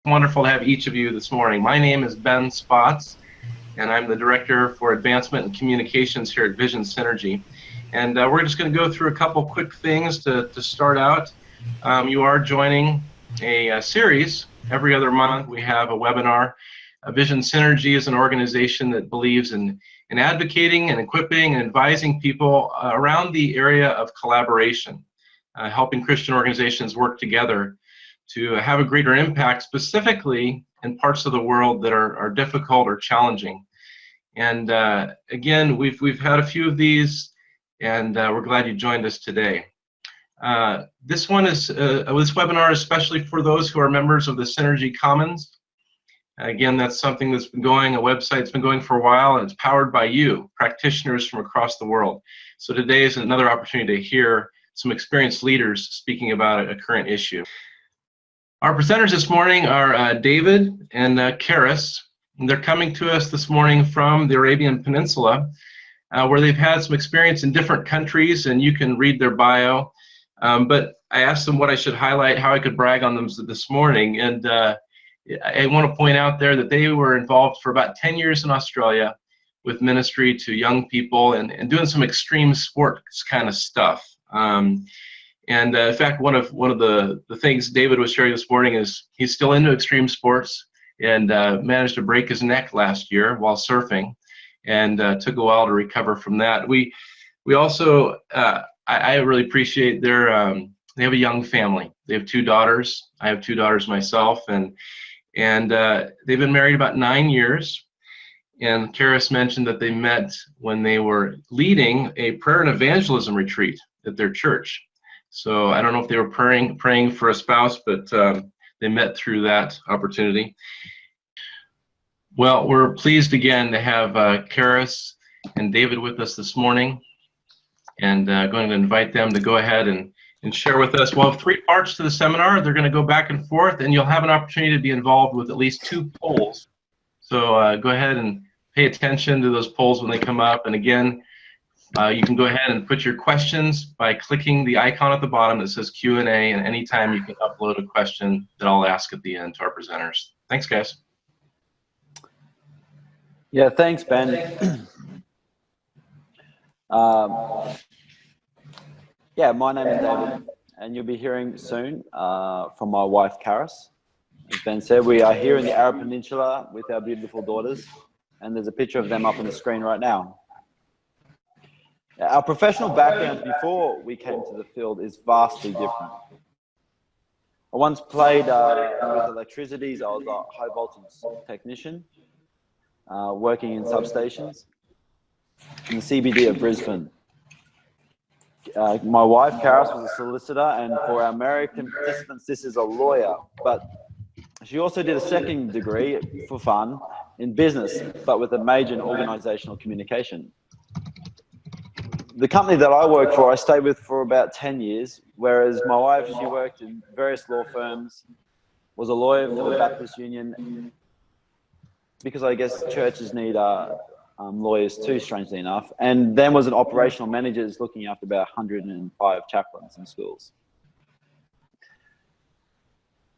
Wonderful to have each of you this morning. My name is Ben Spots, and I'm the Director for Advancement and Communications here at Vision Synergy. And we're just going to go through a couple quick things to start out. You are joining a series. Every other month we have a webinar. Vision Synergy is an organization that believes in advocating and equipping and advising people around the area of collaboration, helping Christian organizations work together to have a greater impact, specifically in parts of the world that are difficult or challenging. And again, we've had a few of these, and we're glad you joined us today. This webinar is especially for those who are members of the Synergy Commons. Again, that's something that's been going, a website that's been going for a while, and it's powered by you, practitioners from across the world. So today is another opportunity to hear some experienced leaders speaking about a current issue. Our presenters this morning are David and Karis, and they're coming to us this morning from the Arabian Peninsula, where they've had some experience in different countries, and you can read their bio. But I asked them what I should highlight, how I could brag on them this morning, and I want to point out there that they were involved for about 10 years in Australia with ministry to young people and doing some extreme sports kind of stuff. And in fact, one of the things David was sharing this morning is he's still into extreme sports and managed to break his neck last year while surfing, and took a while to recover from that. We also I really appreciate they have a young family. They have 2 daughters. I have 2 daughters myself, and they've been married about 9 years. And Karis mentioned that they met when they were leading a prayer and evangelism retreat at their church. So I don't know if they were praying for a spouse, but they met through that opportunity. Well, we're pleased again to have Karis and David with us this morning, and going to invite them to go ahead and share with us. We'll have 3 parts to the seminar. They're going to go back and forth, and you'll have an opportunity to be involved with at least 2 polls. So go ahead and pay attention to those polls when they come up. And again, you can go ahead and put your questions by clicking the icon at the bottom that says Q&A, and anytime you can upload a question that I'll ask at the end to our presenters. Thanks, guys. Yeah, thanks, Ben. Yeah, my name is David, and you'll be hearing soon from my wife, Karis. As Ben said, we are here in the Arab Peninsula with our beautiful daughters, and there's a picture of them up on the screen right now. Our professional backgrounds before we came to the field is vastly different. I once played with electricities. I was a high voltage technician, working in substations in the CBD of Brisbane. My wife, Karis, was a solicitor, and for our American participants, this is a lawyer. But she also did a second degree for fun in business, but with a major in organizational communication. The company that I work for, I stayed with for about 10 years, whereas my wife, she worked in various law firms, was a lawyer for the Baptist Union, because I guess churches need lawyers too, strangely enough, and then was an operational manager looking after about 105 chaplains in schools.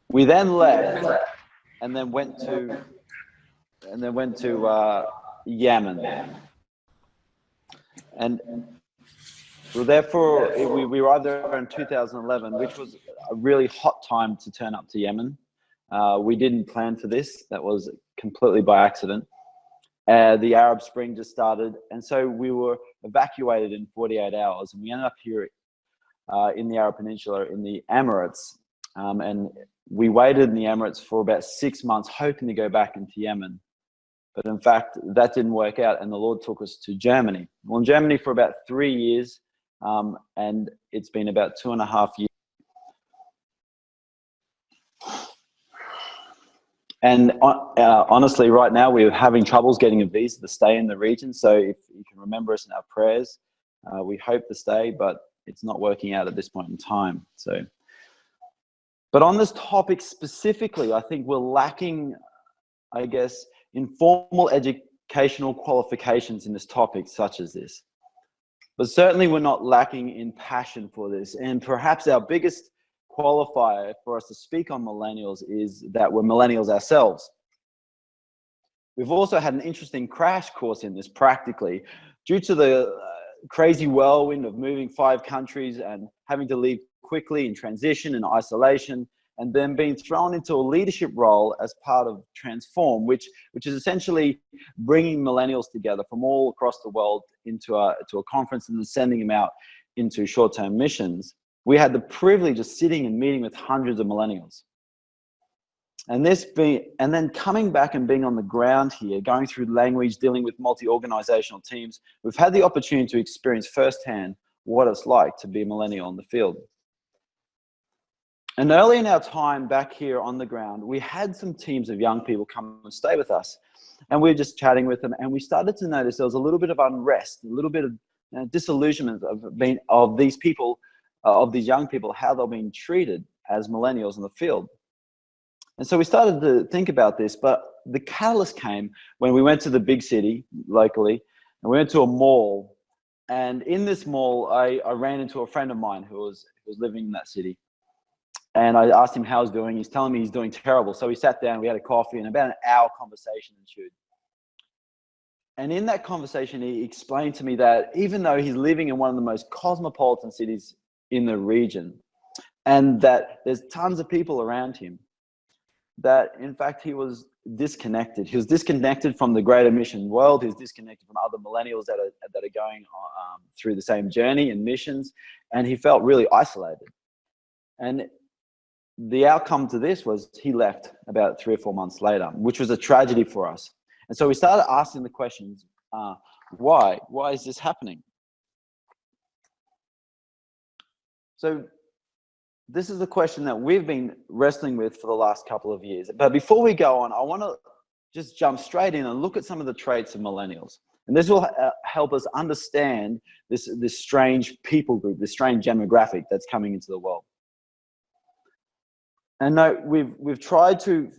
We then left and then went to Yemen. And we arrived there in 2011, which was a really hot time to turn up to Yemen. We didn't plan for this. That was completely by accident. The Arab Spring just started, and so we were evacuated in 48 hours, and we ended up here in the Arab Peninsula in the Emirates. And we waited in the Emirates for about 6 months, hoping to go back into Yemen. But in fact, that didn't work out, and the Lord took us to Germany. Well, in Germany for about 3 years, and it's been about 2.5 years. And honestly, right now, we're having troubles getting a visa to stay in the region. So if you can remember us in our prayers, we hope to stay, but it's not working out at this point in time. But on this topic specifically, I think we're lacking, I guess, informal educational qualifications in this topic such as this. But certainly we're not lacking in passion for this. And perhaps our biggest qualifier for us to speak on millennials is that we're millennials ourselves. We've also had an interesting crash course in this practically due to the crazy whirlwind of moving 5 countries and having to leave quickly in transition and isolation, and then being thrown into a leadership role as part of Transform, which is essentially bringing millennials together from all across the world into a conference and then sending them out into short-term missions. We had the privilege of sitting and meeting with hundreds of millennials. And then coming back and being on the ground here, going through language, dealing with multi-organizational teams, we've had the opportunity to experience firsthand what it's like to be a millennial in the field. And early in our time back here on the ground, we had some teams of young people come and stay with us. And we were just chatting with them, and we started to notice there was a little bit of unrest, a little bit of disillusionment of these people, of these young people, how they're being treated as millennials in the field. And so we started to think about this, but the catalyst came when we went to the big city locally, and we went to a mall. And in this mall, I ran into a friend of mine who was living in that city. And I asked him how he's doing. He's telling me he's doing terrible. So we sat down, we had a coffee, and about an hour conversation ensued. And in that conversation, he explained to me that even though he's living in one of the most cosmopolitan cities in the region, and that there's tons of people around him, that in fact he was disconnected. He was disconnected from the greater mission world. He was disconnected from other millennials that are going through the same journey and missions, and he felt really isolated. And the outcome to this was he left about 3 or 4 months later, which was a tragedy for us. And so we started asking the questions, why? Why is this happening? So this is the question that we've been wrestling with for the last couple of years. But before we go on, I want to just jump straight in and look at some of the traits of millennials. And this will help us understand this strange people group, this strange demographic that's coming into the world. And no, we've tried to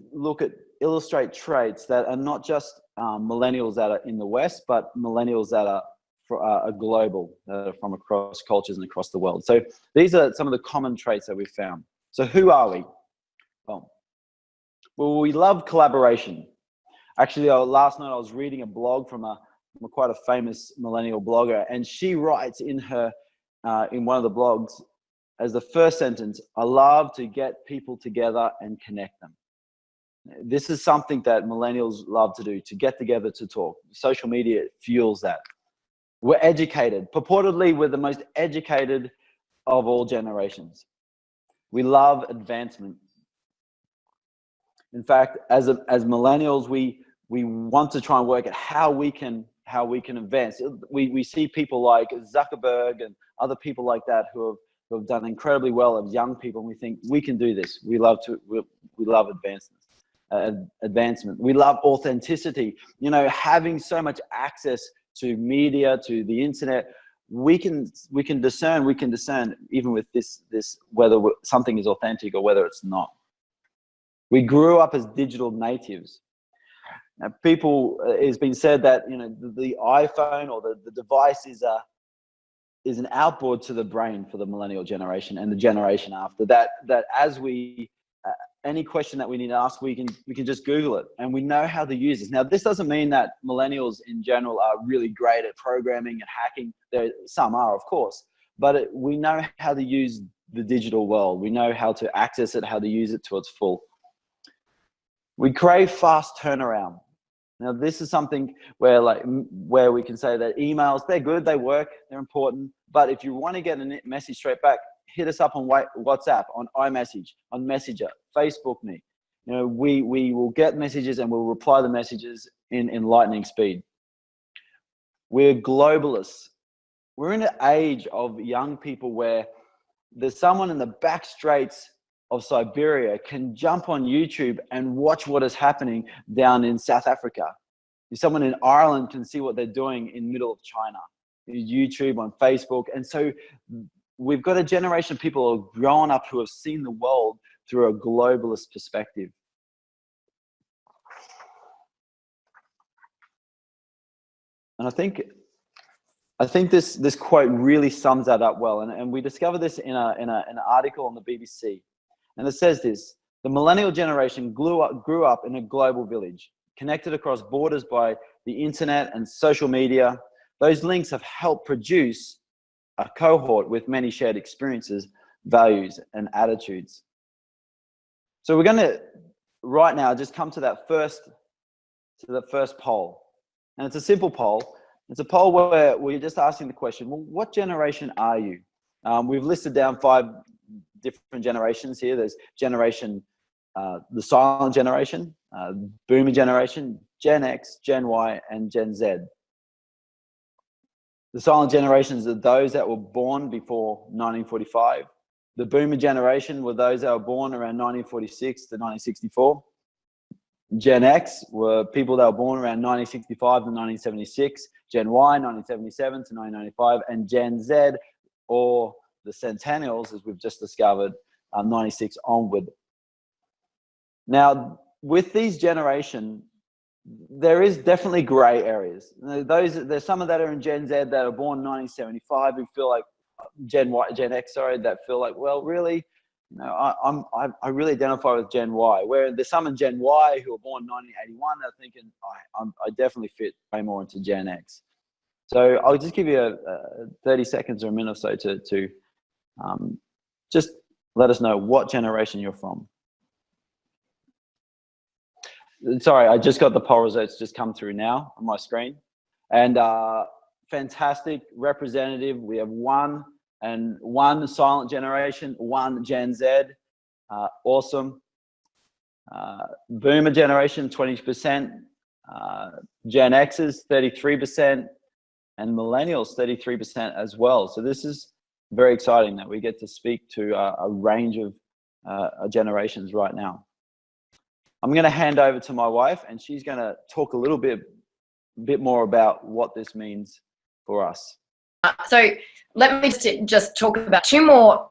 illustrate traits that are not just millennials that are in the West, but millennials that are global, that are from across cultures and across the world. So these are some of the common traits that we've found. So who are we? Well, we love collaboration. Actually, last night I was reading a blog from quite a famous millennial blogger, and she writes in one of the blogs, as the first sentence, I love to get people together and connect them. This is something that millennials love to do, to get together to talk. Social media fuels that. We're educated. Purportedly, we're the most educated of all generations. We love advancement. In fact, as millennials, we want to try and work at how we can advance. We see people like Zuckerberg and other people like that who have done incredibly well as young people, and we think we can do this. We love advancement. We love authenticity. You know, having so much access to media, to the internet, we can discern even with this whether something is authentic or whether it's not. We grew up as digital natives. Now, it's been said that, you know, the iPhone or the device is an outboard to the brain for the millennial generation and the generation after that. That as we any question that we need to ask, we can just Google it, and we know how to use it. Now, this doesn't mean that millennials in general are really great at programming and hacking. Some are, of course, but we know how to use the digital world. We know how to access it, how to use it to its full. We crave fast turnaround. Now, this is something where we can say that emails, they're good, they work, they're important. But if you want to get a message straight back, hit us up on WhatsApp, on iMessage, on Messenger, Facebook me. You know, we will get messages and we'll reply the messages in lightning speed. We're globalists. We're in an age of young people where there's someone in the back straits of Siberia can jump on YouTube and watch what is happening down in South Africa. If someone in Ireland can see what they're doing in the middle of China, YouTube, on Facebook. And so we've got a generation of people who have grown up who have seen the world through a globalist perspective. And I think I think this quote really sums that up well, and we discovered this in an article on the BBC, and it says this: the millennial generation grew up in a global village, connected across borders by the internet and social media. Those links have helped produce a cohort with many shared experiences, values, and attitudes. So we're going to right now just come to the first poll, and it's a simple poll. It's a poll where we're just asking the question, well, what generation are you? We've listed down 5 different generations here. There's generation, the silent generation, boomer generation, Gen X, Gen Y, and Gen Z. The silent generations are those that were born before 1945. The boomer generation were those that were born around 1946 to 1964. Gen X were people that were born around 1965 to 1976, Gen Y 1977 to 1995, and Gen Z, or the Centennials, as we've just discovered, 96 onward. Now, with these generations, there is definitely grey areas. There's some that are in Gen Z that are born in 1975 who feel like Gen X, that feel like, well, really, you know, I really identify with Gen Y. Where there's some in Gen Y who were born in 1981 that are thinking, I definitely fit way more into Gen X. So I'll just give you 30 seconds or a minute or so to just let us know what generation you're from. Sorry, I just got the poll results just come through now on my screen. And fantastic representative. We have one silent generation, 1 Gen Z. Awesome. Boomer generation, 20%. Gen X's, 33%. And millennials, 33% as well. So this is very exciting that we get to speak to a range of generations right now. I'm going to hand over to my wife, and she's going to talk a little bit more about what this means for us. So let me just talk about two more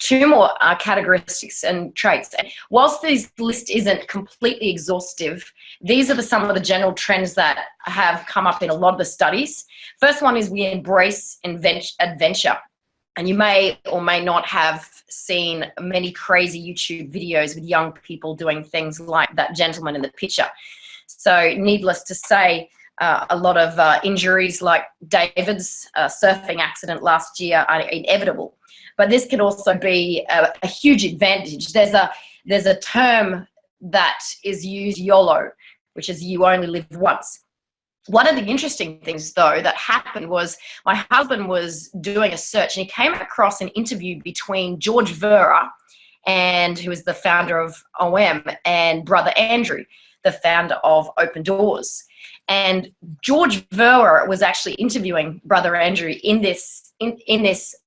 characteristics and traits. Whilst this list isn't completely exhaustive, these are some of the general trends that have come up in a lot of the studies. First one is we embrace adventure. And you may or may not have seen many crazy YouTube videos with young people doing things like that gentleman in the picture. So needless to say, a lot of injuries like David's surfing accident last year are inevitable. But this can also be a huge advantage. There's a term that is used, YOLO, which is you only live once. One of the interesting things, though, that happened was my husband was doing a search, and he came across an interview between George Vera, who is the founder of OM, and Brother Andrew, the founder of Open Doors. And George Vera was actually interviewing Brother Andrew in this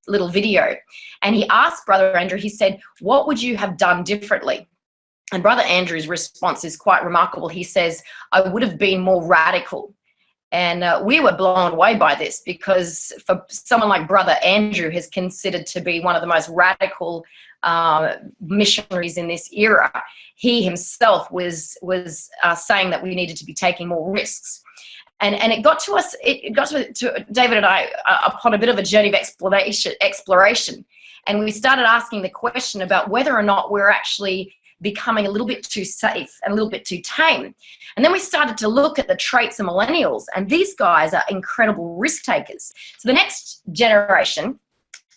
little video. And he asked Brother Andrew, he said, what would you have done differently? And Brother Andrew's response is quite remarkable. He says, I would have been more radical. And we were blown away by this, because for someone like Brother Andrew, who's considered to be one of the most radical missionaries in this era, he himself was saying that we needed to be taking more risks. And it got to us, it got to David and I upon a bit of a journey of exploration. And we started asking the question about whether or not we're actually becoming a little bit too safe and a little bit too tame. And then we started to look at the traits of millennials, and these guys are incredible risk takers. So the next generation,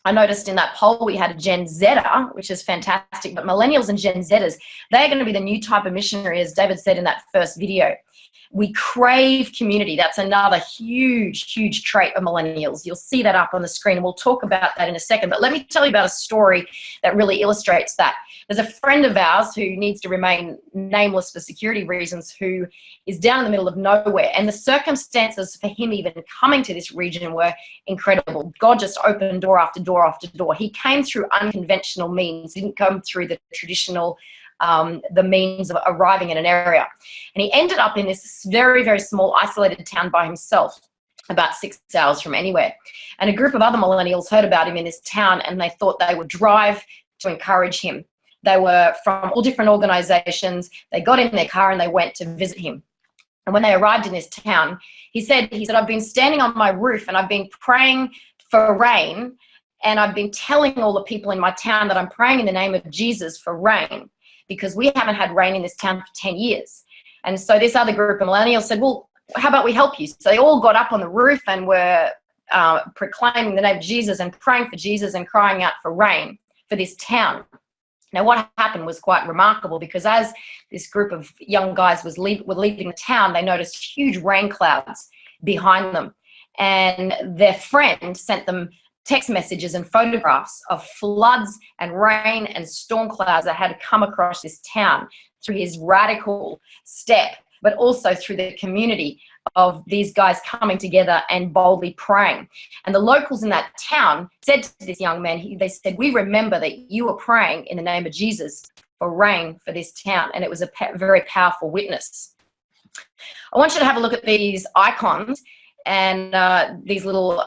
I noticed in that poll we had a Gen Zer, which is fantastic, but millennials and Gen Zers, they're going to be the new type of missionary, as David said in that first video. We crave community. That's another huge, huge trait of millennials. You'll see that up on the screen, and we'll talk about that in a second. But let me tell you about a story that really illustrates that. There's a friend of ours who needs to remain nameless for security reasons, who is down in the middle of nowhere. And the circumstances for him even coming to this region were incredible. God just opened door after door after door. He came through unconventional means, didn't come through the traditional the means of arriving in an area. And he ended up in this very, very small isolated town by himself, about 6 hours from anywhere. And a group of other millennials heard about him in this town, and they thought they would drive to encourage him. They were from all different organizations. They got in their car and they went to visit him. And when they arrived in this town, he said, I've been standing on my roof and I've been praying for rain, and I've been telling all the people in my town that I'm praying in the name of Jesus for rain, because we haven't had rain in this town for 10 years. And so this other group of millennials said, well, how about we help you? So they all got up on the roof and were proclaiming the name of Jesus and praying for Jesus and crying out for rain for this town. Now, what happened was quite remarkable, because as this group of young guys were leaving the town, they noticed huge rain clouds behind them. And their friend sent them text messages and photographs of floods and rain and storm clouds that had come across this town through his radical step, but also through the community of these guys coming together and boldly praying. And the locals in that town said to this young man, they said, we remember that you were praying in the name of Jesus for rain for this town. And it was a very powerful witness. I want you to have a look at these icons and these little,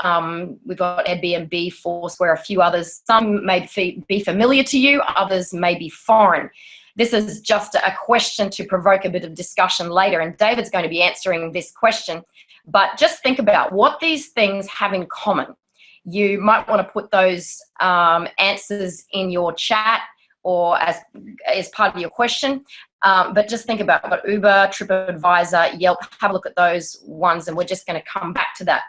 we've got Airbnb, Foursquare, a few others. Some may be familiar to you, others may be foreign. This is just a question to provoke a bit of discussion later, and David's going to be answering this question. But just think about what these things have in common. You might want to put those answers in your chat or as part of your question. But just think about what Uber, TripAdvisor, Yelp, have a look at those ones, and we're just going to come back to that.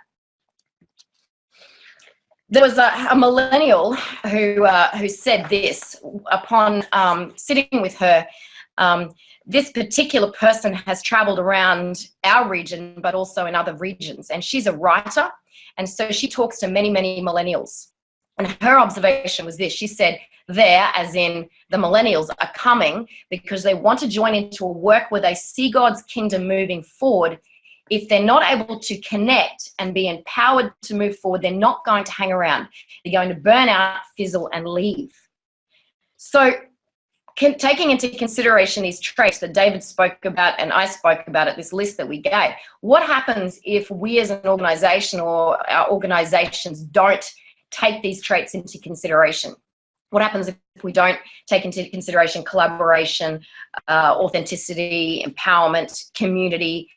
There was a millennial who said this upon sitting with her. This particular person has traveled around our region, but also in other regions, and she's a writer, and so she talks to many, many millennials. And her observation was this: she said, "There, as in the millennials, are coming because they want to join into a work where they see God's kingdom moving forward. If they're not able to connect and be empowered to move forward, they're not going to hang around. They're going to burn out, fizzle, and leave." So taking into consideration these traits that David spoke about and I spoke about at this list that we gave, what happens if we as an organization or our organizations don't take these traits into consideration? What happens if we don't take into consideration collaboration, authenticity, empowerment, community?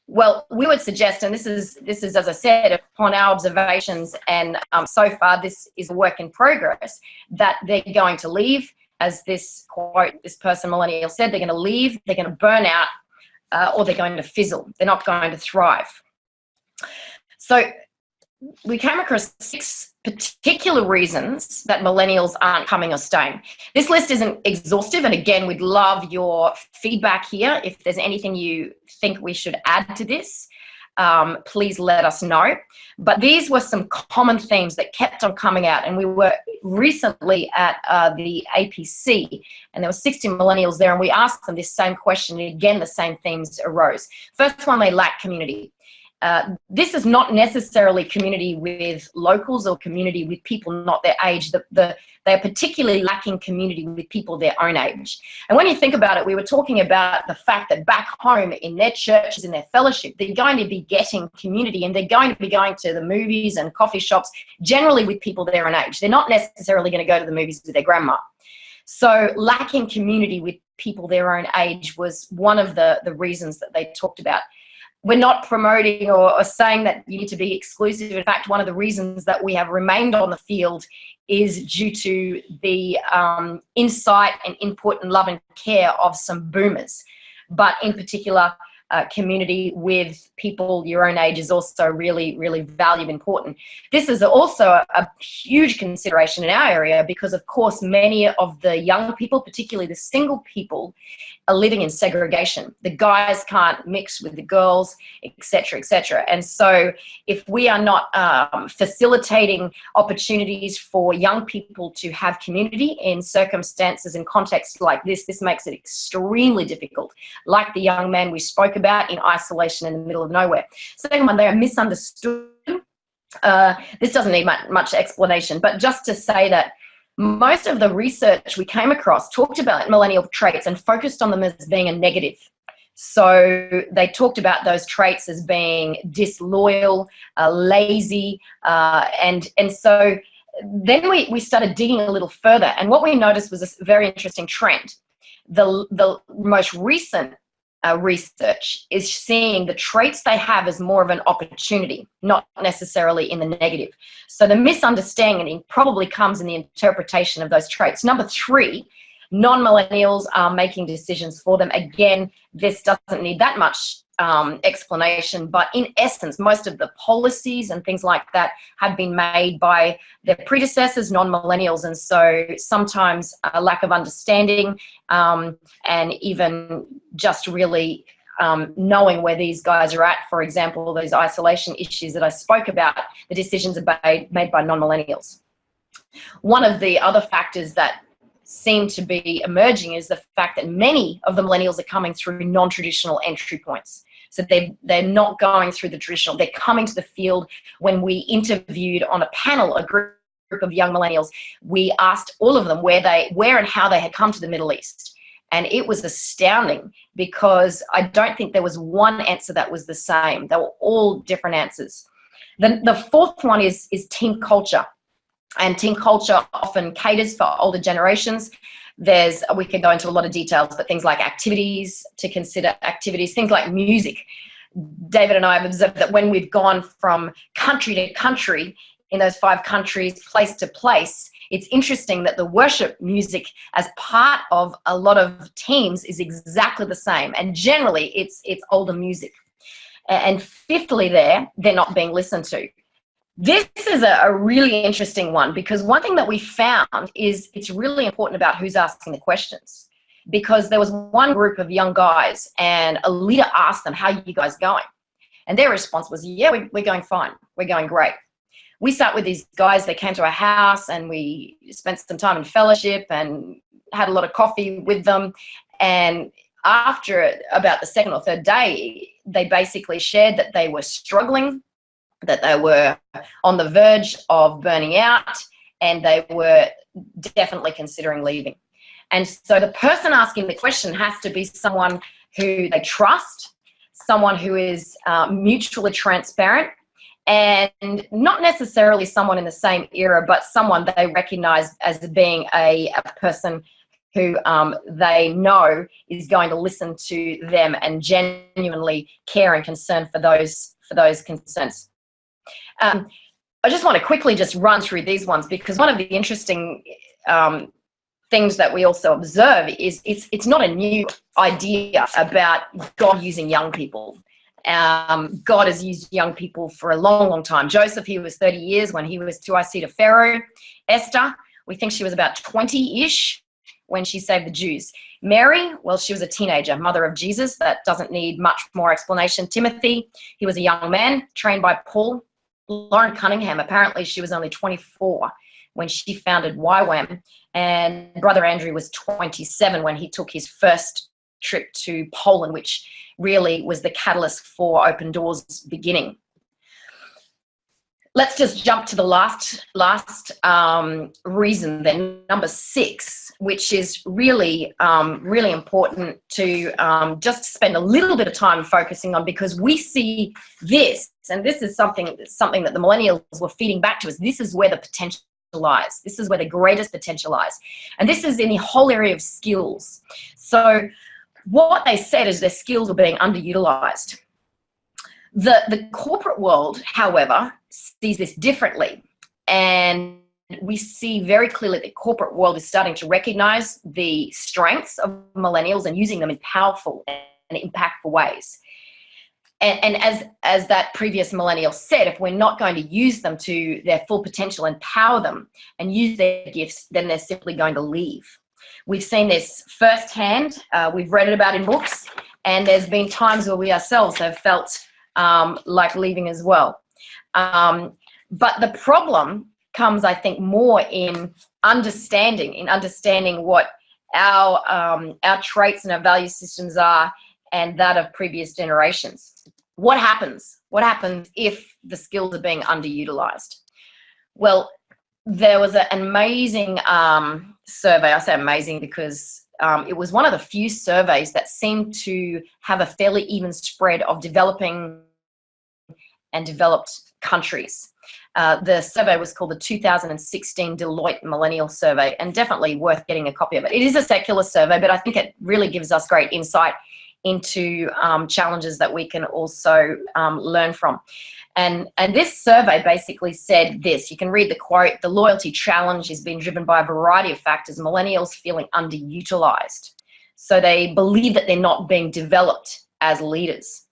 Well, we would suggest, and this is as I said, upon our observations, and so far this is a work in progress, that they're going to leave, as this quote, this person millennial said, they're going to leave, they're going to burn out, or they're going to fizzle. They're not going to thrive. So we came across 6 particular reasons that millennials aren't coming or staying. This list isn't exhaustive, and again, we'd love your feedback here. If there's anything you think we should add to this, please let us know. But these were some common themes that kept on coming out, and we were recently at the APC, and there were 60 millennials there, and we asked them this same question, and again, the same themes arose. First one, they lack community. This is not necessarily community with locals or community with people not their age. They're particularly lacking community with people their own age. And when you think about it, we were talking about the fact that back home in their churches, in their fellowship, they're going to be getting community, and they're going to be going to the movies and coffee shops, generally with people their own age. They're not necessarily going to go to the movies with their grandma. So lacking community with people their own age was one of the reasons that they talked about. We're not promoting or saying that you need to be exclusive. In fact, one of the reasons that we have remained on the field is due to the insight and input and love and care of some boomers. But in particular, community with people your own age is also really, really valuable, important. This is also a huge consideration in our area because, of course, many of the young people, particularly the single people, are living in segregation. The guys can't mix with the girls, etc., etc. And so if we are not facilitating opportunities for young people to have community in circumstances and contexts like this, this makes it extremely difficult. Like the young man we spoke about, in isolation in the middle of nowhere. Second one, they are misunderstood. This doesn't need much explanation, but just to say that most of the research we came across talked about millennial traits and focused on them as being a negative. So they talked about those traits as being disloyal, lazy, and so then we started digging a little further, and what we noticed was a very interesting trend. The most recent research is seeing the traits they have as more of an opportunity, not necessarily in the negative. So the misunderstanding probably comes in the interpretation of those traits. Number 3, non-millennials are making decisions for them. Again, this doesn't need that much explanation, but in essence, most of the policies and things like that have been made by their predecessors, non-millennials, and so sometimes a lack of understanding and even just really knowing where these guys are at. For example, those isolation issues that I spoke about, the decisions are made by non-millennials. One of the other factors that seem to be emerging is the fact that many of the millennials are coming through non-traditional entry points. So they're not going through the traditional, they're coming to the field. When we interviewed on a panel, a group of young millennials, we asked all of them where and how they had come to the Middle East. And it was astounding, because I don't think there was one answer that was the same. They were all different answers. The fourth one is team culture. And team culture often caters for older generations. We could go into a lot of details, but things like activities to consider, things like music. David and I have observed that when we've gone from country to country in those 5 countries, place to place, it's interesting that the worship music as part of a lot of teams is exactly the same. And generally it's older music. And fifthly, they're not being listened to. This is a really interesting one, because one thing that we found is it's really important about who's asking the questions. Because there was one group of young guys and a leader asked them, "How are you guys going?" And their response was, "Yeah, we're going fine. We're going great." We sat with these guys, they came to our house and we spent some time in fellowship and had a lot of coffee with them. And after about the 2nd or 3rd day, they basically shared that they were struggling, that they were on the verge of burning out, and they were definitely considering leaving. And so the person asking the question has to be someone who they trust, someone who is mutually transparent, and not necessarily someone in the same era, but someone they recognize as being a person who they know is going to listen to them and genuinely care and concern for those concerns. I just want to quickly just run through these ones, because one of the interesting things that we also observe is it's not a new idea about God using young people. God has used young people for a long, long time. Joseph, he was 30 years when he was 2IC to Pharaoh. Esther, we think she was about 20-ish when she saved the Jews. Mary, well, she was a teenager, mother of Jesus. That doesn't need much more explanation. Timothy, he was a young man trained by Paul. Lauren Cunningham, apparently she was only 24 when she founded YWAM, and Brother Andrew was 27 when he took his first trip to Poland, which really was the catalyst for Open Doors beginning. Let's just jump to the last reason then, number 6, which is really, really important to just spend a little bit of time focusing on, because we see this, and this is something that the millennials were feeding back to us. This is where the potential lies. This is where the greatest potential lies. And this is in the whole area of skills. So what they said is their skills were being underutilized. The corporate world, however, sees this differently. And we see very clearly that the corporate world is starting to recognize the strengths of millennials and using them in powerful and impactful ways. And as that previous millennial said, if we're not going to use them to their full potential, empower them and use their gifts, then they're simply going to leave. We've seen this firsthand. We've read it about in books, and there's been times where we ourselves have felt like leaving as well. But the problem comes, I think, more in understanding what our traits and our value systems are, and that of previous generations. What happens? What happens if the skills are being underutilized? Well, there was an amazing survey. I say amazing because it was one of the few surveys that seemed to have a fairly even spread of developing and developed countries. The survey was called the 2016 Deloitte Millennial Survey, and definitely worth getting a copy of it. It is a secular survey, but I think it really gives us great insight into challenges that we can also learn from. And this survey basically said this. You can read the quote: "The loyalty challenge is being driven by a variety of factors. Millennials feeling underutilized." So they believe that they're not being developed as leaders.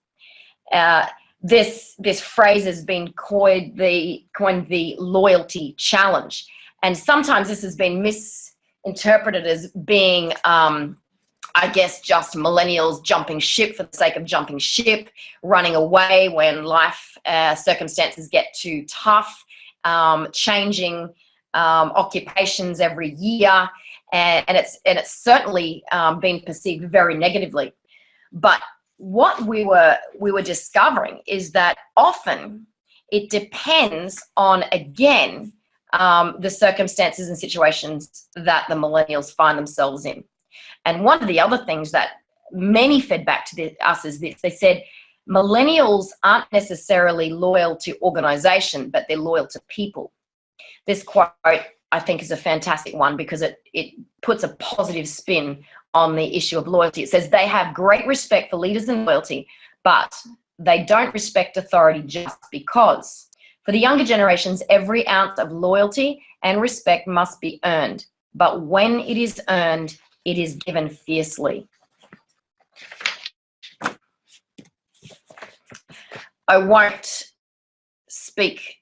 This phrase has been coined the loyalty challenge. And sometimes this has been misinterpreted as being, I guess, just millennials jumping ship for the sake of jumping ship, running away when life circumstances get too tough, changing occupations every year, and it's certainly been perceived very negatively. But what we were discovering is that often it depends on, again, the circumstances and situations that the millennials find themselves in. And one of the other things that many fed back to us is this. They said millennials aren't necessarily loyal to organization, but they're loyal to people. This quote, I think, is a fantastic one because it puts a positive spin on the issue of loyalty. It says they have great respect for leaders and loyalty, but they don't respect authority just because. For the younger generations, every ounce of loyalty and respect must be earned. But when it is earned, it is given fiercely. I won't speak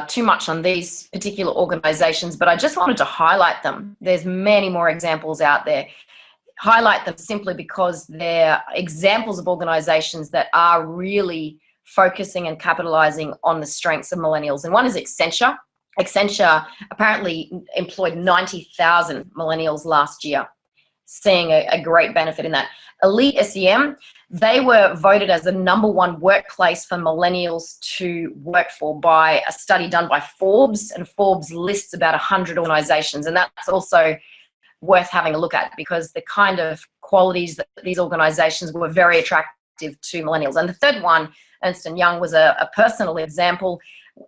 too much on these particular organizations, but I just wanted to highlight them. There's many more examples out there. Highlight them simply because they're examples of organizations that are really focusing and capitalizing on the strengths of millennials. And one is Accenture. Accenture apparently employed 90,000 millennials last year, seeing a great benefit in that. Elite SEM, they were voted as the #1 workplace for millennials to work for by a study done by Forbes, and Forbes lists about 100 organizations, and that's also worth having a look at because the kind of qualities that these organizations were very attractive to millennials. And the third one, Ernst & Young, was a personal example.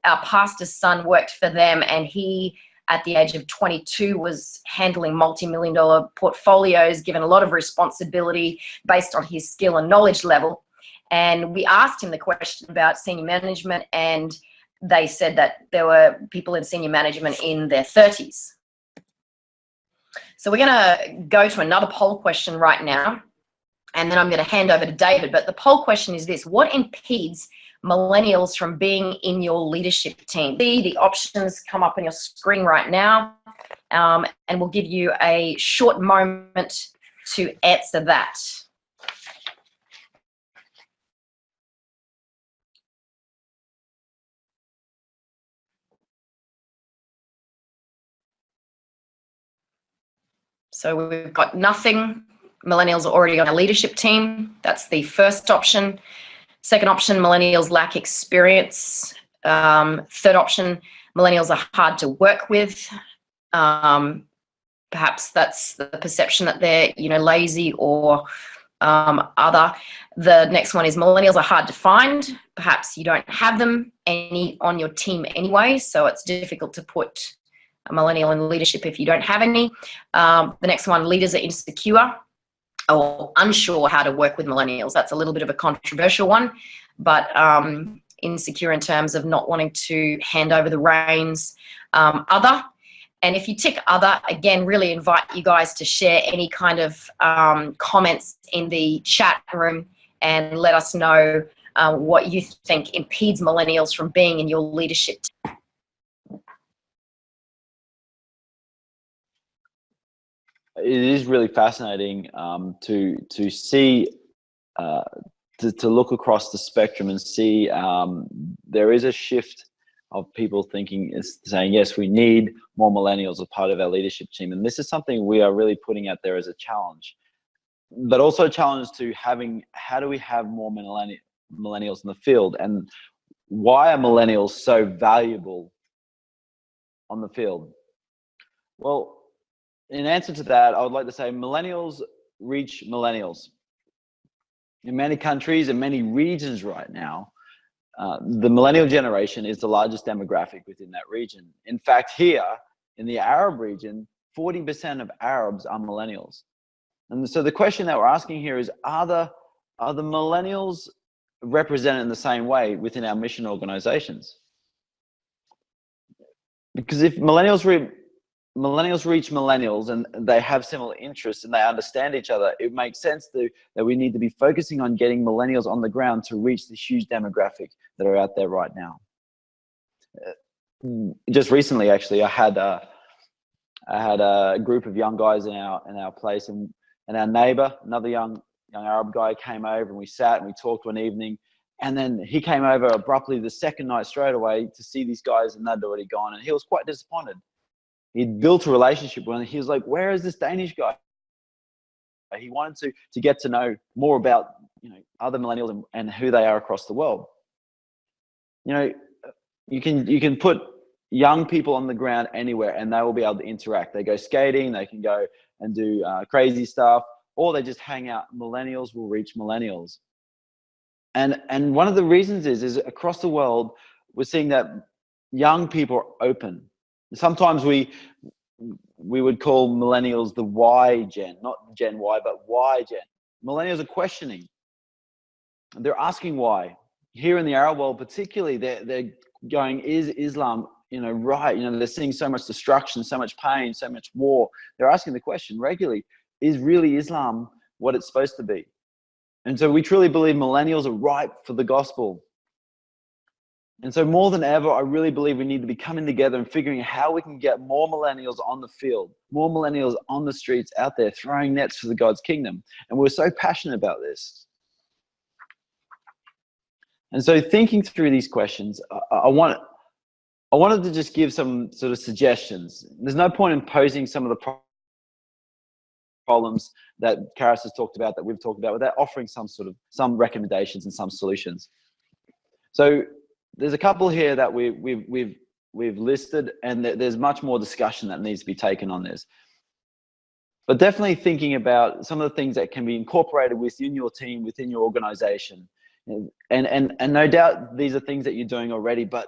Our pastor's son worked for them, and he, at the age of 22, was handling multi-million-dollar portfolios, given a lot of responsibility based on his skill and knowledge level. And we asked him the question about senior management, and they said that there were people in senior management in their 30s. So we're going to go to another poll question right now, and then I'm going to hand over to David. But the poll question is this: what impedes millennials from being in your leadership team? See the options come up on your screen right now, and we'll give you a short moment to answer that. So we've got nothing. Millennials are already on a leadership team. That's the first option. Second option, millennials lack experience. Third option, millennials are hard to work with. Perhaps that's the perception that they're, lazy or other. The next one is millennials are hard to find. Perhaps you don't have them any on your team anyway, so it's difficult to put a millennial in leadership if you don't have any. The next one, leaders are insecure or unsure how to work with millennials. That's a little bit of a controversial one, but insecure in terms of not wanting to hand over the reins. Other, and if you tick other, again, really invite you guys to share any kind of comments in the chat room and let us know what you think impedes millennials from being in your leadership team. It is really fascinating to see, to look across the spectrum and see there is a shift of people saying, yes, we need more millennials as part of our leadership team. And this is something we are really putting out there as a challenge, but also a challenge to how do we have more millennials in the field, and why are millennials so valuable on the field? Well, in answer to that, I would like to say millennials reach millennials. In many countries and many regions right now, the millennial generation is the largest demographic within that region. In fact, here in the Arab region, 40% of Arabs are millennials. And so the question that we're asking here is, are the millennials represented in the same way within our mission organizations? Because if millennials reach millennials and they have similar interests and they understand each other, it makes sense that we need to be focusing on getting millennials on the ground to reach the huge demographic that are out there right now. Just recently, actually, I had a group of young guys in our place, and our neighbor, another young Arab guy, came over and we sat and we talked one evening. And then he came over abruptly the second night straight away to see these guys, and they'd already gone. And he was quite disappointed. He'd built a relationship with them. He was like, where is this Danish guy? He wanted to get to know more about, other millennials and who they are across the world. You can put young people on the ground anywhere and they will be able to interact. They go skating, they can go and do crazy stuff, or they just hang out. Millennials will reach millennials. And one of the reasons is across the world, we're seeing that young people are open. Sometimes we would call millennials the Y gen, not Gen Y, but Y gen. Millennials are questioning. They're asking why. Here in the Arab world particularly, they're going, is Islam, right? They're seeing so much destruction, so much pain, so much war. They're asking the question regularly, is really Islam what it's supposed to be? And so we truly believe millennials are ripe for the gospel. And so more than ever, I really believe we need to be coming together and figuring out how we can get more millennials on the field, more millennials on the streets out there throwing nets for the God's kingdom. And we're so passionate about this. And so thinking through these questions, I wanted to just give some sort of suggestions. There's no point in posing some of the problems that Karis has talked about, that we've talked about, without offering some recommendations and some solutions. So there's a couple here that we've listed, and there's much more discussion that needs to be taken on this. But definitely thinking about some of the things that can be incorporated within your team, within your organization. And no doubt these are things that you're doing already, but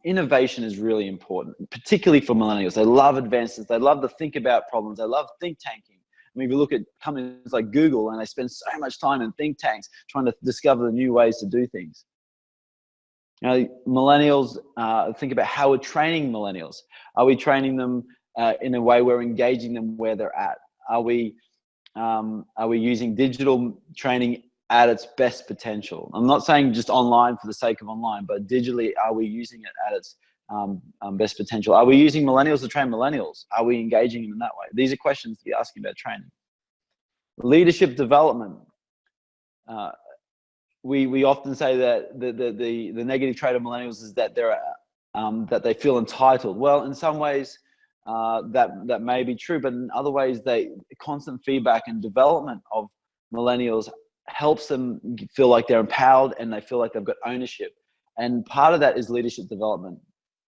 innovation is really important, particularly for millennials. They love advances. They love to think about problems. They love think tanking. I mean, if you look at companies like Google, and they spend so much time in think tanks trying to discover the new ways to do things. Millennials, think about how we're training millennials. Are we training them in a way where we're engaging them where they're at? Are we using digital training at its best potential? I'm not saying just online for the sake of online, but digitally, are we using it at its best potential? Are we using millennials to train millennials? Are we engaging them in that way? These are questions to be asking about training. Leadership development. We often say that the negative trait of millennials is that that they feel entitled. Well, in some ways, that may be true, but in other ways, constant feedback and development of millennials helps them feel like they're empowered and they feel like they've got ownership. And part of that is leadership development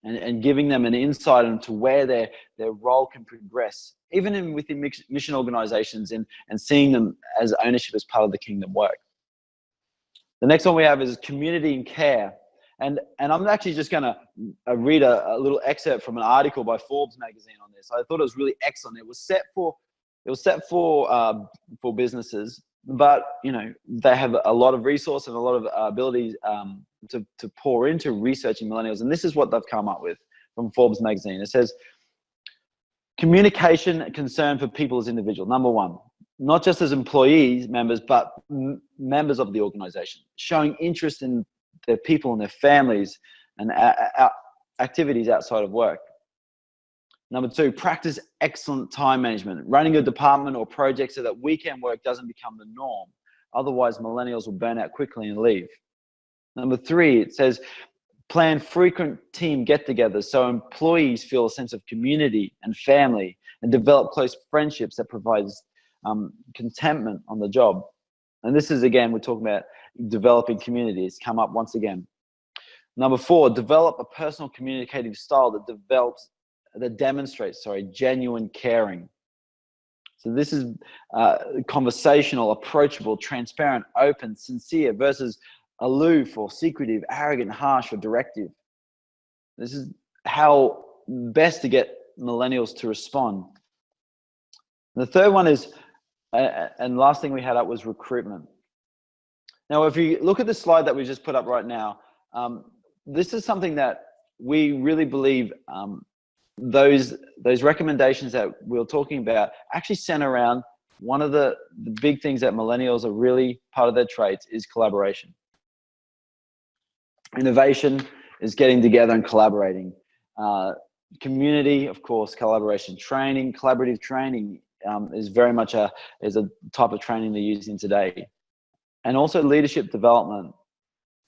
and giving them an insight into where their role can progress, even within mission organizations, and seeing them as ownership as part of the kingdom work. The next one we have is community and care. And I'm actually just going to read a little excerpt from an article by Forbes magazine on this. I thought it was really excellent. It was set for businesses, but they have a lot of resource and a lot of abilities to pour into researching millennials. And this is what they've come up with from Forbes magazine. It says, communication and concern for people as individuals. Number one, not just as employees, members, but members of the organization, showing interest in their people and their families and activities outside of work. Number two, practice excellent time management, running a department or project so that weekend work doesn't become the norm. Otherwise, millennials will burn out quickly and leave. Number three, it says, plan frequent team get-togethers so employees feel a sense of community and family, and develop close friendships that provides contentment on the job. And this is, again, we're talking about developing community. It's come up once again. Number four, develop a personal communicative style that demonstrates genuine caring. So this is conversational, approachable, transparent, open, sincere, versus aloof or secretive, arrogant, harsh, or directive. This is how best to get millennials to respond. The third one is And last thing we had up was recruitment. Now, if you look at the slide that we just put up right now, this is something that we really believe those recommendations that we're talking about actually center around one of the big things that millennials are really part of their traits is collaboration. Innovation is getting together and collaborating. Community, of course, collaboration. Training, collaborative training is very much a type of training they're using today. And also leadership development.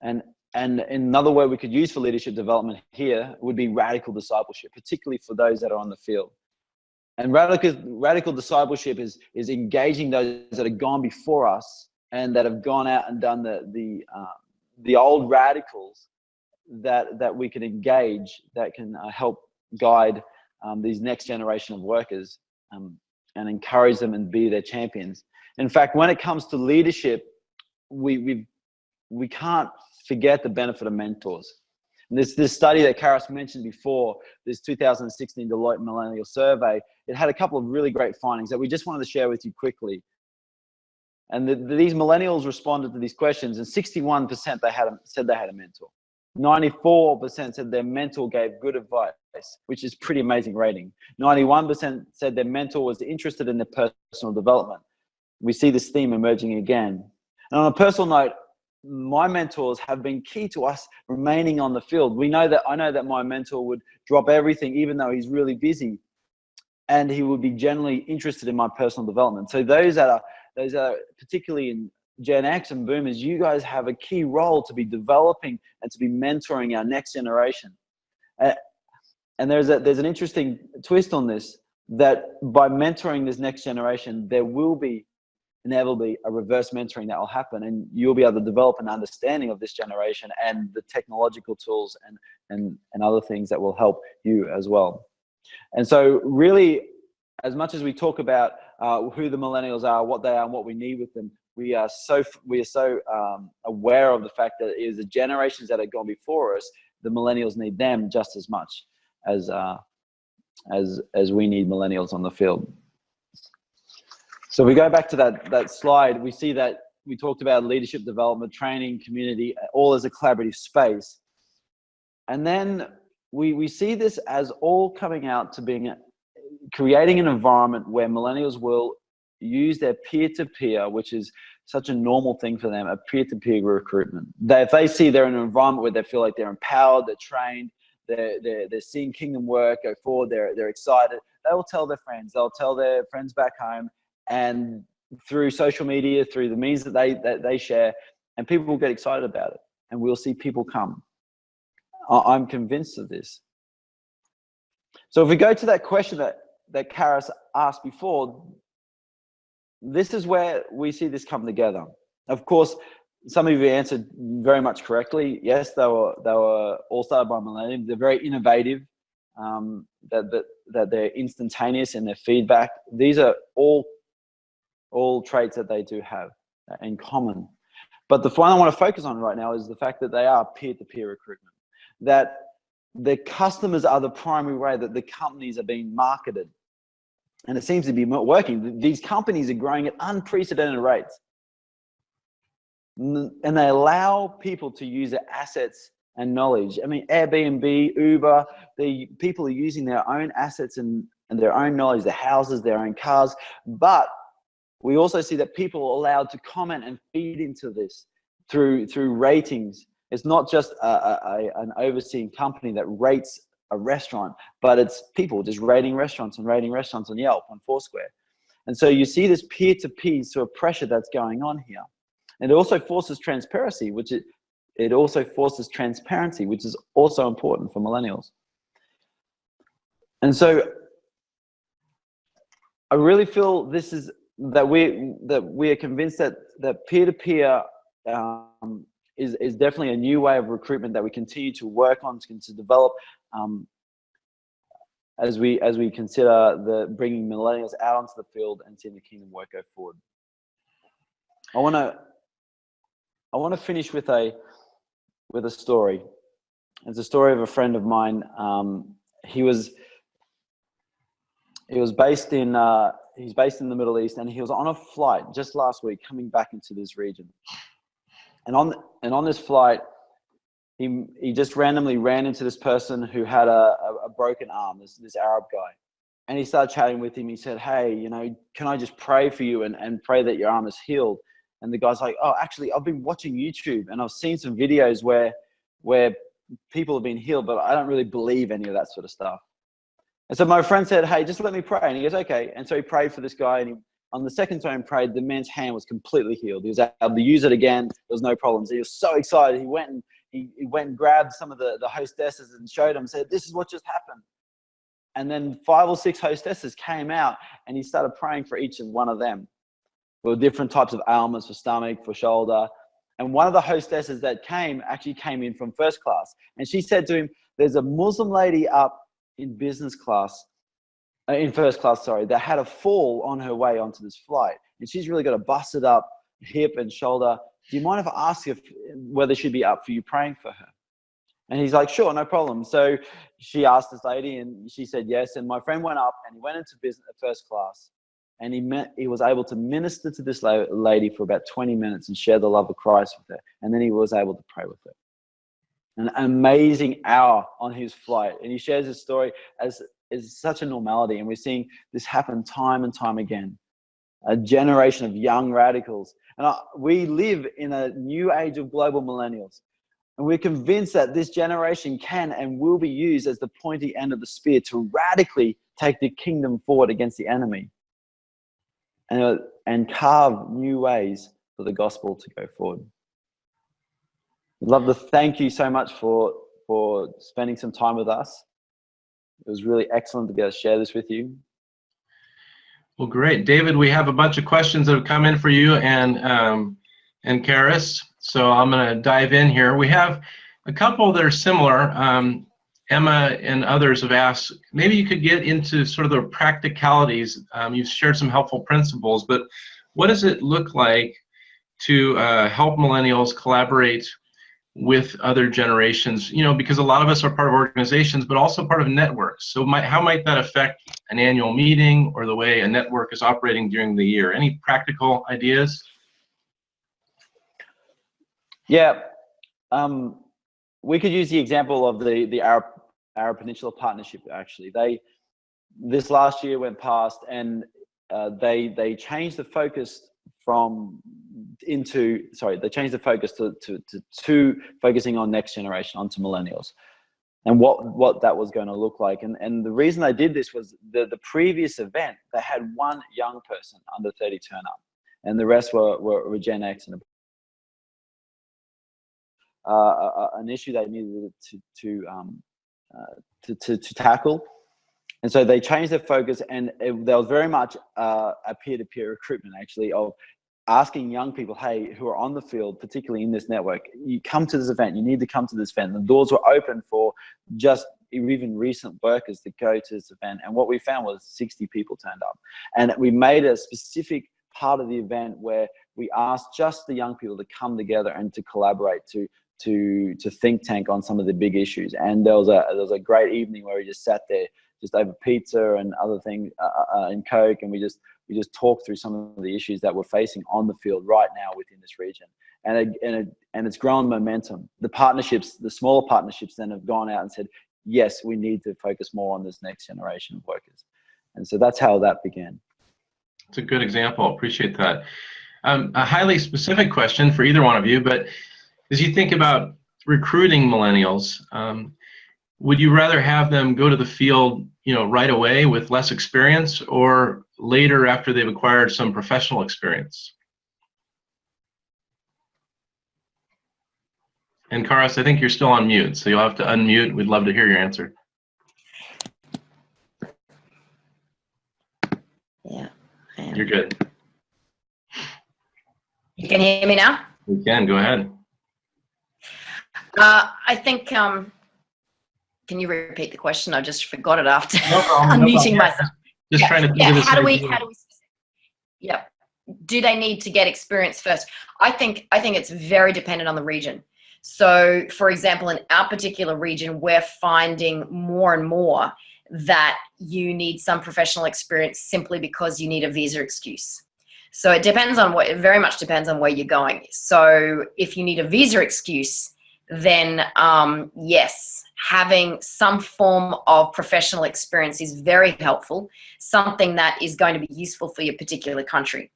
And another word we could use for leadership development here would be radical discipleship, particularly for those that are on the field. And radical discipleship is engaging those that have gone before us and that have gone out and done the old radicals that we can engage, that can help guide these next generation of workers and encourage them and be their champions. In fact, when it comes to leadership, we can't forget the benefit of mentors. And this study that Karis mentioned before, this 2016 Deloitte Millennial Survey, it had a couple of really great findings that we just wanted to share with you quickly. And these millennials responded to these questions, and 61% said they had a mentor. 94% said their mentor gave good advice, which is pretty amazing rating. 91% said their mentor was interested in their personal development. We see this theme emerging again. And on a personal note, my mentors have been key to us remaining on the field. I know that my mentor would drop everything, even though he's really busy, and he would be generally interested in my personal development. So those are particularly in Gen X and Boomers, you guys have a key role to be developing and to be mentoring our next generation. And there's an interesting twist on this, that by mentoring this next generation, there will be inevitably a reverse mentoring that will happen, and you'll be able to develop an understanding of this generation and the technological tools and other things that will help you as well. And so really, as much as we talk about who the millennials are, what they are, and what we need with them, we are so aware of the fact that it is the generations that have gone before us, the millennials need them just as much as we need millennials on the field. So we go back to that slide, we see that we talked about leadership development, training, community, all as a collaborative space. And then we see this as all coming out to being creating an environment where millennials will use their peer-to-peer, which is such a normal thing for them, a peer-to-peer recruitment. If they see they're in an environment where they feel like they're empowered, they're trained, they're seeing kingdom work go forward, they're excited, they will tell their friends, they'll tell their friends back home, and through social media, through the means that they share, and people will get excited about it, and we'll see people come. I'm convinced of this. So if we go to that question that Karis asked before, this is where we see this come together. Of course, some of you answered very much correctly. Yes, they were all started by millennials. They're very innovative, that they're instantaneous in their feedback. These are all traits that they do have in common. But the one I want to focus on right now is the fact that they are peer-to-peer recruitment, that the customers are the primary way that the companies are being marketed. And it seems to be working. These companies are growing at unprecedented rates. And they allow people to use their assets and knowledge. I mean, Airbnb, Uber, the people are using their own assets and their own knowledge, their houses, their own cars. But we also see that people are allowed to comment and feed into this through ratings. It's not just an overseeing company that rates a restaurant, but it's people just rating restaurants on Yelp, on Foursquare. And so you see this peer-to-peer sort of pressure that's going on here. And it also forces transparency, which is also important for millennials. And so I really feel this is that we are convinced that peer-to-peer is definitely a new way of recruitment that we continue to work on, to develop as we consider the bringing millennials out onto the field and seeing the kingdom work go forward. I want to finish with a story. It's a story of a friend of mine. He was based in he's based in the Middle East, and he was on a flight just last week coming back into this region. And on this flight, he just randomly ran into this person who had a broken arm, this Arab guy. And he started chatting with him. He said, hey, you know, can I just pray for you and pray that your arm is healed? And the guy's like, oh, actually, I've been watching YouTube and I've seen some videos where people have been healed, but I don't really believe any of that sort of stuff. And so my friend said, hey, just let me pray. And he goes, okay. And so he prayed for this guy. And on the second time he prayed, the man's hand was completely healed. He was able to use it again. There was no problems. He was so excited. He went and grabbed some of the hostesses and showed them, said, this is what just happened. And then 5 or 6 hostesses came out and he started praying for each and one of them. There were different types of ailments for stomach, for shoulder. And one of the hostesses that actually came in from first class. And she said to him, there's a Muslim lady up in first class, that had a fall on her way onto this flight. And she's really got a busted up hip and shoulder. Do you mind if I ask whether she'd be up for you praying for her? And he's like, sure, no problem. So she asked this lady and she said yes. And my friend went up and he went into first class and he was able to minister to this lady for about 20 minutes and share the love of Christ with her. And then he was able to pray with her. An amazing hour on his flight. And he shares his story as such a normality. And we're seeing this happen time and time again. A generation of young radicals. And we live in a new age of global millennials. And we're convinced that this generation can and will be used as the pointy end of the spear to radically take the kingdom forward against the enemy and carve new ways for the gospel to go forward. I'd love to thank you so much for spending some time with us. It was really excellent to be able to share this with you. Well, great. David, we have a bunch of questions that have come in for you and Karis. So I'm going to dive in here. We have a couple that are similar. Emma and others have asked, maybe you could get into sort of the practicalities. You've shared some helpful principles, but what does it look like to help millennials collaborate with other generations? You know, because a lot of us are part of organizations, but also part of networks. So how might that affect an annual meeting or the way a network is operating during the year? Any practical ideas? Yeah, we could use the example of the Arab Peninsula Partnership. Actually, this last year went past, and they changed the focus to focusing on next generation, onto millennials, and what that was going to look like. And the reason they did this was the previous event, they had one young person under 30 turn up, and the rest were Gen X and an issue they needed to tackle. And so they changed their focus, and there was very much a peer-to-peer recruitment, actually, of asking young people, hey, who are on the field, particularly in this network, you come to this event, you need to come to this event. And the doors were open for just even recent workers to go to this event. And what we found was 60 people turned up. And we made a specific part of the event where we asked just the young people to come together and to collaborate, to think tank on some of the big issues. And there was a great evening where we just sat there just over pizza and other things and Coke, and we just talked through some of the issues that we're facing on the field right now within this region. And it's grown momentum. The partnerships, the smaller partnerships, then have gone out and said, yes, we need to focus more on this next generation of workers. And so that's how that began. It's a good example. Appreciate that. A highly specific question for either one of you, but as you think about recruiting millennials, would you rather have them go to the field, right away with less experience, or later after they've acquired some professional experience? And Karis, I think you're still on mute, so you'll have to unmute. We'd love to hear your answer. Yeah, I am. You're good. You can hear me now? We can. Go ahead. I think, can you repeat the question? I just forgot it after unmuting unmuting myself. Just trying to think of this. How do we, do they need to get experience first? I think it's very dependent on the region. So, for example, in our particular region, we're finding more and more that you need some professional experience simply because you need a visa excuse. So it depends on it very much depends on where you're going. So if you need a visa excuse, then yes, having some form of professional experience is very helpful, something that is going to be useful for your particular country.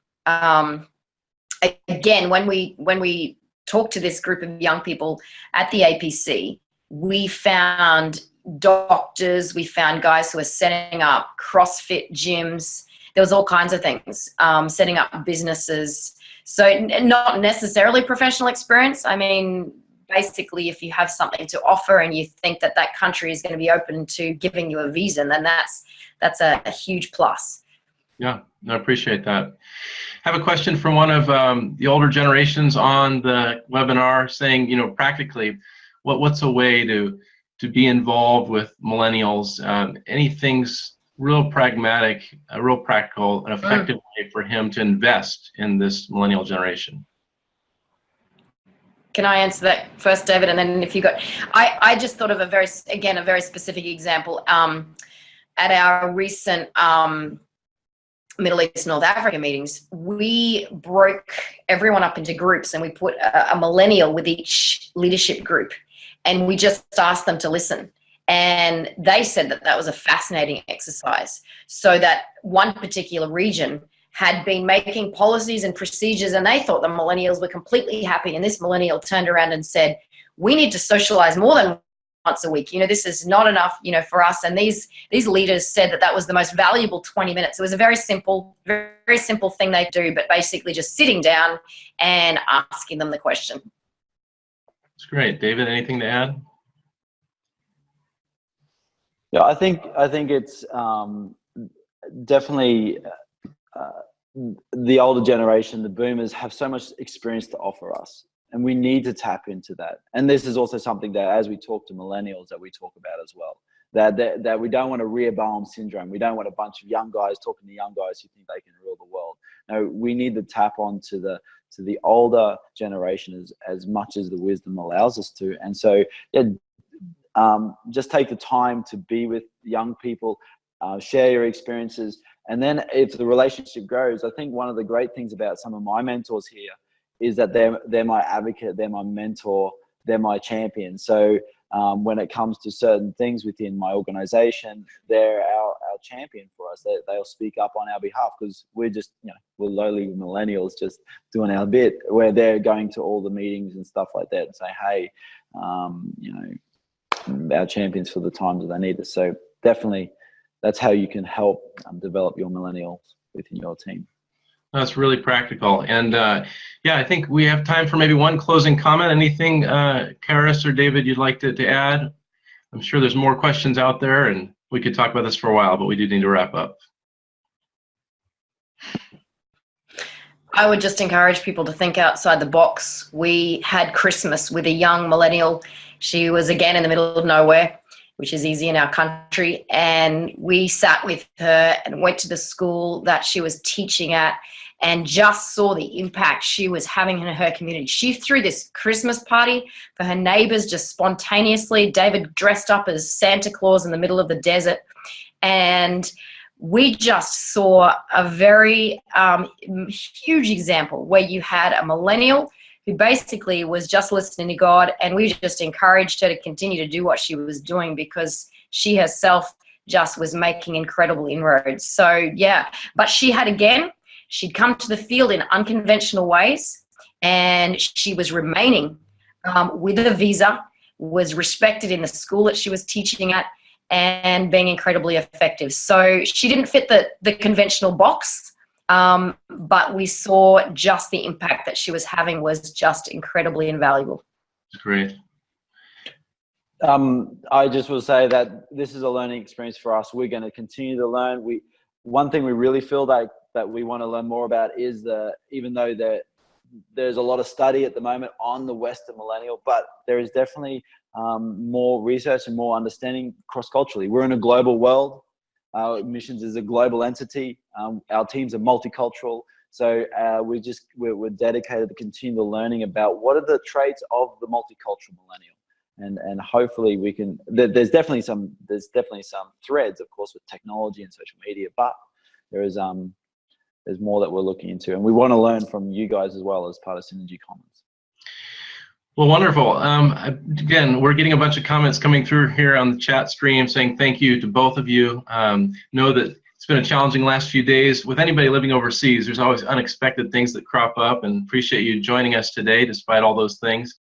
Again, when we talked to this group of young people at the APC, we found doctors, we found guys who are setting up CrossFit gyms. There was all kinds of things, setting up businesses. So not necessarily professional experience. I mean, basically, if you have something to offer and you think that that country is going to be open to giving you a visa, then that's a huge plus. Yeah, I appreciate that. I have a question from one of the older generations on the webinar saying, you know, practically, what's a way to be involved with millennials? Any things real pragmatic, real practical, and effective way for him to invest in this millennial generation? Can I answer that first, David? And then if you got, I just thought of a very specific example. At our recent Middle East, North Africa meetings, we broke everyone up into groups and we put a millennial with each leadership group, and we just asked them to listen. And they said that that was a fascinating exercise. So that one particular region had been making policies and procedures, and they thought the millennials were completely happy. And this millennial turned around and said, we need to socialize more than once a week. You know, this is not enough, you know, for us. And these leaders said that that was the most valuable 20 minutes. It was a very simple thing they do, but basically just sitting down and asking them the question. That's great. David, anything to add? Yeah, I think it's definitely the older generation, the boomers, have so much experience to offer us, and we need to tap into that. And this is also something that, as we talk to millennials, that we talk about as well. That we don't want a Rehoboam syndrome. We don't want a bunch of young guys talking to young guys who think they can rule the world. No, we need to tap on to the older generation as much as the wisdom allows us to. And so, yeah, just take the time to be with young people, share your experiences, and then if the relationship grows, I think one of the great things about some of my mentors here is that they're my advocate, they're my mentor, they're my champion. So when it comes to certain things within my organization, they're our champion for us. They'll speak up on our behalf, because we're just, you know, we're lowly millennials just doing our bit, where they're going to all the meetings and stuff like that and say, hey, you know, our champions for the times that they need us. So definitely that's how you can help develop your millennials within your team. That's really practical. And yeah, I think we have time for maybe one closing comment. Anything, Karis or David, you'd like to add? I'm sure there's more questions out there, and we could talk about this for a while, but we do need to wrap up. I would just encourage people to think outside the box. We had Christmas with a young millennial. She was again in the middle of nowhere, which is easy in our country. And we sat with her and went to the school that she was teaching at and just saw the impact she was having in her community. She threw this Christmas party for her neighbors just spontaneously. David dressed up as Santa Claus in the middle of the desert. And we just saw a very huge example where you had a millennial who basically was just listening to God, and we just encouraged her to continue to do what she was doing, because she herself just was making incredible inroads. So yeah, but she'd come to the field in unconventional ways, and she was remaining with a visa, was respected in the school that she was teaching at, and being incredibly effective. So she didn't fit the conventional box, but we saw just the impact that she was having was just incredibly invaluable. Great. I just will say that this is a learning experience for us. We're going to continue to learn. One thing we really feel that we want to learn more about is even though there's a lot of study at the moment on the Western millennial, but there is definitely more research and more understanding cross-culturally. We're in a global world. Missions is a global entity. Our teams are multicultural. So we're dedicated to continue the learning about what are the traits of the multicultural millennial, and hopefully we can. There's definitely some threads, of course, with technology and social media, but there's more that we're looking into, and we want to learn from you guys as well as part of Synergy Commons. Well, wonderful. Again, we're getting a bunch of comments coming through here on the chat stream saying thank you to both of you. Know that it's been a challenging last few days. With anybody living overseas, there's always unexpected things that crop up, and appreciate you joining us today despite all those things.